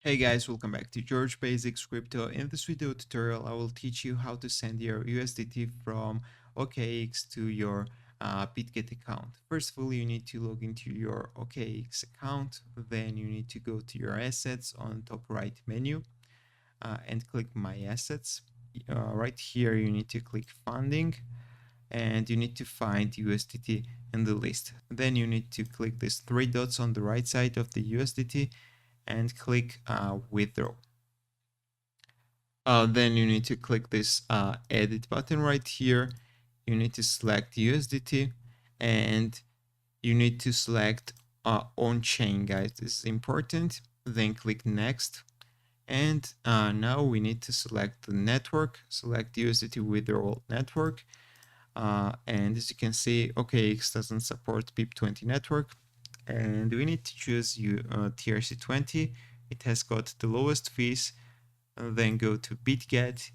Hey guys, welcome back to George Basics Crypto. In this video tutorial, I will teach you how to send your USDT from OKX to your Bitget account. First of all, you need to log into your OKX account. Then you need to go to your assets on top right menu and click My Assets. Right here, you need to click Funding and you need to find USDT in the list. Then you need to click these three dots on the right side of the USDT and click withdraw. Then you need to click this edit button right here. You need to select USDT and you need to select on chain, guys. This is important. Then click next. And now we need to select the network, select USDT withdrawal network. And as you can see, OKX doesn't support BIP20 network. And we need to choose TRC20. It has got the lowest fees. Then go to Bitget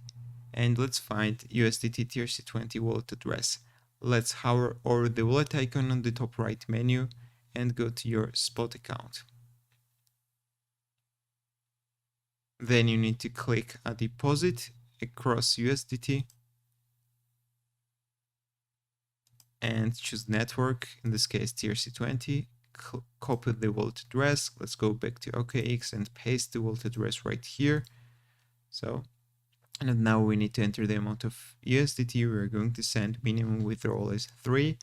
and let's find USDT TRC20 wallet address. Let's hover over the wallet icon on the top right menu and go to your spot account. Then you need to click a deposit across USDT and choose network, in this case TRC20. Copy the wallet address. Let's go back to OKX and paste the wallet address right here. So, and now we need to enter the amount of USDT we're going to send. Minimum withdrawal is 3.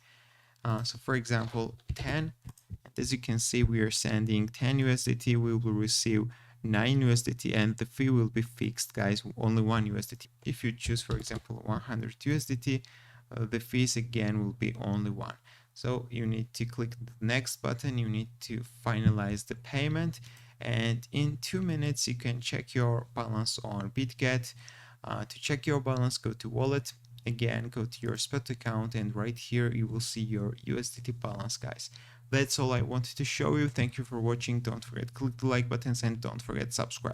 So for example, 10. And as you can see, we are sending 10 USDT. We will receive 9 USDT and the fee will be fixed, guys, only 1 USDT. If you choose, for example, 100 USDT, the fees again will be only 1. So you need to click the next button. You need to finalize the payment. And in 2 minutes, you can check your balance on Bitget. To check your balance, go to wallet. Again, go to your spot account, and right here you will see your USDT balance, guys. That's all I wanted to show you. Thank you for watching. Don't forget to click the like buttons and don't forget to subscribe.